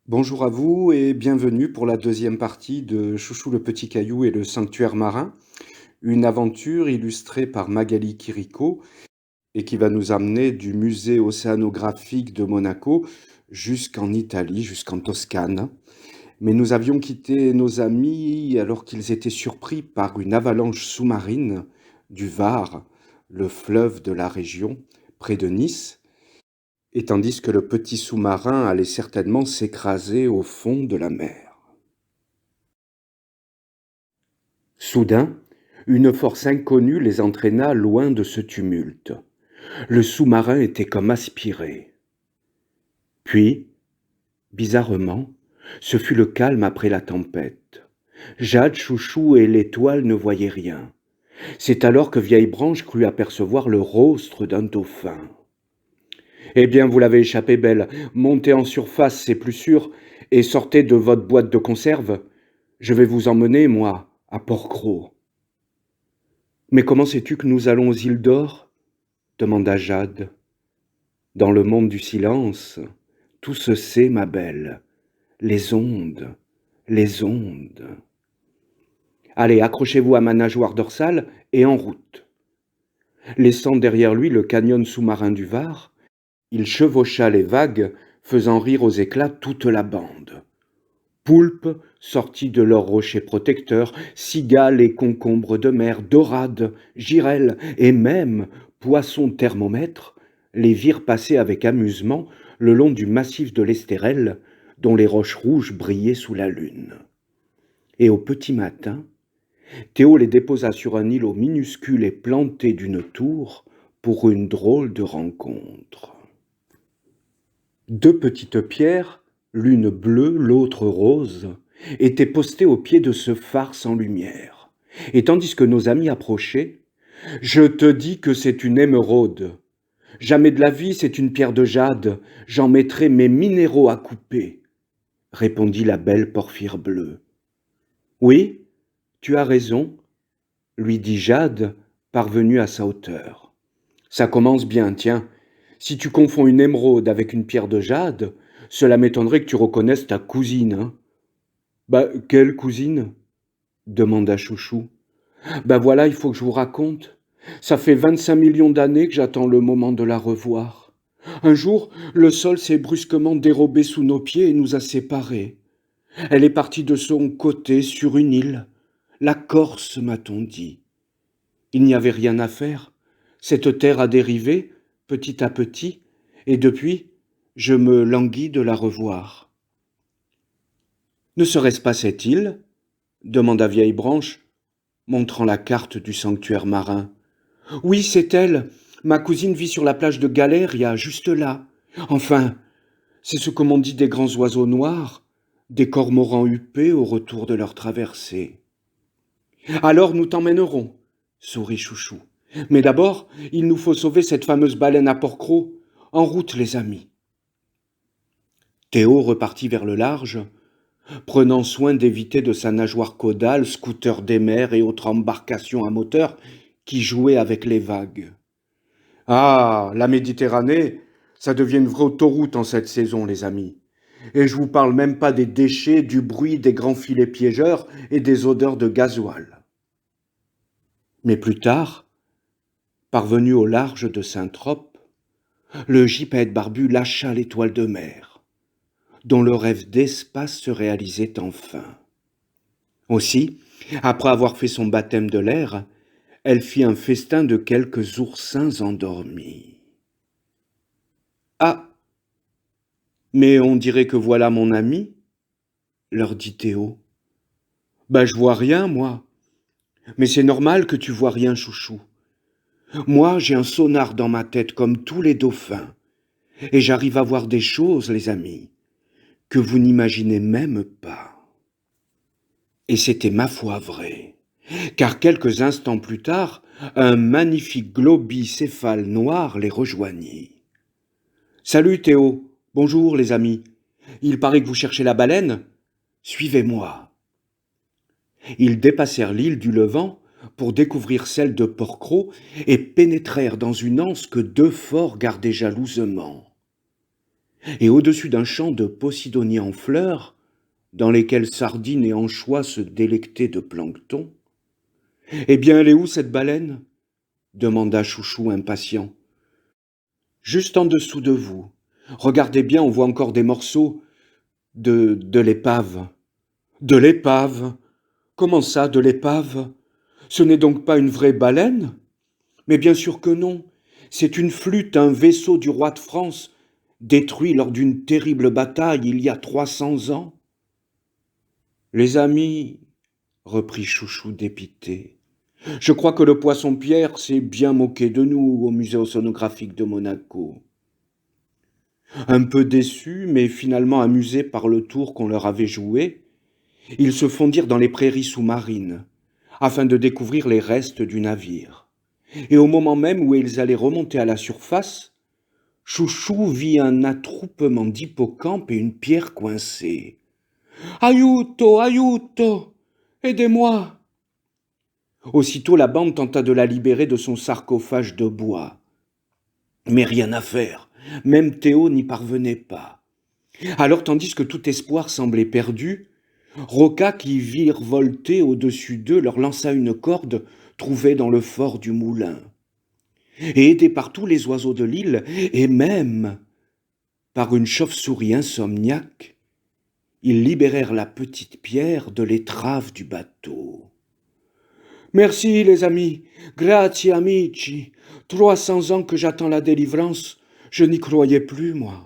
Bonjour à vous et bienvenue pour la deuxième partie de Chouchou le petit caillou et le sanctuaire marin, une aventure illustrée par Magali Quirico et qui va nous amener du musée océanographique de Monaco jusqu'en Italie, jusqu'en Toscane. Mais nous avions quitté nos amis alors qu'ils étaient surpris par une avalanche sous-marine du Var, le fleuve de la région, près de Nice, et tandis que le petit sous-marin allait certainement s'écraser au fond de la mer. Soudain, une force inconnue les entraîna loin de ce tumulte. Le sous-marin était comme aspiré. Puis, bizarrement, ce fut le calme après la tempête. Jade, Chouchou et l'Étoile ne voyaient rien. C'est alors que Vieille Branche crut apercevoir le rostre d'un dauphin. Eh bien, vous l'avez échappé belle. Montez en surface, c'est plus sûr, et sortez de votre boîte de conserve. Je vais vous emmener, moi, à Port-Cros. Mais comment sais-tu que nous allons aux îles d'Or? Demanda Jade. Dans le monde du silence, tout se sait, ma belle. Les ondes, les ondes. Allez, accrochez-vous à ma nageoire dorsale et en route. Laissant derrière lui le canyon sous-marin du Var, il chevaucha les vagues, faisant rire aux éclats toute la bande. Poulpes sortis de leurs rochers protecteurs, cigales et concombres de mer, dorades, girelles et même poissons thermomètres les virent passer avec amusement le long du massif de l'Estérel, dont les roches rouges brillaient sous la lune. Et au petit matin, Théo les déposa sur un îlot minuscule et planté d'une tour pour une drôle de rencontre. Deux petites pierres, l'une bleue, l'autre rose, étaient postées au pied de ce phare sans lumière. Et tandis que nos amis approchaient, « Je te dis que c'est une émeraude. Jamais de la vie c'est une pierre de jade. J'en mettrai mes minéraux à couper, » répondit la belle porphyre bleue. « Oui, tu as raison, » lui dit Jade, parvenue à sa hauteur. « Ça commence bien, tiens. Si tu confonds une émeraude avec une pierre de jade, cela m'étonnerait que tu reconnaisses ta cousine, hein. » Bah, quelle cousine? Demanda Chouchou. Ben voilà, il faut que je vous raconte. Ça fait 25 millions d'années que j'attends le moment de la revoir. Un jour, le sol s'est brusquement dérobé sous nos pieds et nous a séparés. Elle est partie de son côté sur une île. La Corse, m'a-t-on dit. Il n'y avait rien à faire. Cette terre a dérivé, petit à petit, et depuis, je me languis de la revoir. Ne serait-ce pas cette île? Demanda Vieille Branche, montrant la carte du sanctuaire marin. Oui, c'est elle. Ma cousine vit sur la plage de Galéria, juste là. Enfin, c'est ce que m'ont dit des grands oiseaux noirs, des cormorans huppés au retour de leur traversée. Alors nous t'emmènerons, sourit Chouchou. Mais d'abord, il nous faut sauver cette fameuse baleine à Port-Cros. En route, les amis. Théo repartit vers le large, prenant soin d'éviter de sa nageoire caudale scooters des mers et autres embarcations à moteur qui jouaient avec les vagues. Ah, la Méditerranée, ça devient une vraie autoroute en cette saison, les amis. Et je vous parle même pas des déchets, du bruit des grands filets piégeurs et des odeurs de gasoil. Mais plus tard, parvenu au large de Saint-Trope, le gypaète barbu lâcha l'étoile de mer, dont le rêve d'espace se réalisait enfin. Aussi, après avoir fait son baptême de l'air, elle fit un festin de quelques oursins endormis. Ah, mais on dirait que voilà mon ami, leur dit Théo. Ben, je vois rien, moi. Mais c'est normal que tu vois rien, Chouchou. Moi, j'ai un sonar dans ma tête comme tous les dauphins. Et j'arrive à voir des choses, les amis, que vous n'imaginez même pas. Et c'était ma foi vrai. Car quelques instants plus tard, un magnifique globicéphale noir les rejoignit. Salut Théo, bonjour les amis. Il paraît que vous cherchez la baleine? Suivez-moi. Ils dépassèrent l'île du Levant pour découvrir celle de Port-Cros et pénétrèrent dans une anse que deux forts gardaient jalousement. Et au-dessus d'un champ de posidonies en fleurs, dans lesquels sardines et anchois se délectaient de plancton. Eh bien, elle est où cette baleine? Demanda Chouchou impatient. Juste en dessous de vous. Regardez bien, on voit encore des morceaux de l'épave. De l'épave? Comment ça, de l'épave? Ce n'est donc pas une vraie baleine? Mais bien sûr que non. C'est une flûte, un vaisseau du roi de France, détruit lors d'une terrible bataille il y a 300 ans. Les amis, reprit Chouchou dépité, je crois que le poisson-pierre s'est bien moqué de nous au musée océanographique de Monaco. Un peu déçus, mais finalement amusés par le tour qu'on leur avait joué, ils se fondirent dans les prairies sous-marines, afin de découvrir les restes du navire. Et au moment même où ils allaient remonter à la surface, Chouchou vit un attroupement d'hippocampes et une pierre coincée. « Aiuto, aiuto! Aidez-moi !» Aussitôt la bande tenta de la libérer de son sarcophage de bois. Mais rien à faire, même Théo n'y parvenait pas. Alors, tandis que tout espoir semblait perdu, Roca, qui virevoltait au-dessus d'eux, leur lança une corde trouvée dans le fort du moulin. Et aidés par tous les oiseaux de l'île, et même par une chauve-souris insomniaque, ils libérèrent la petite pierre de l'étrave du bateau. Merci, les amis, grazie amici, 300 ans que j'attends la délivrance, je n'y croyais plus, moi.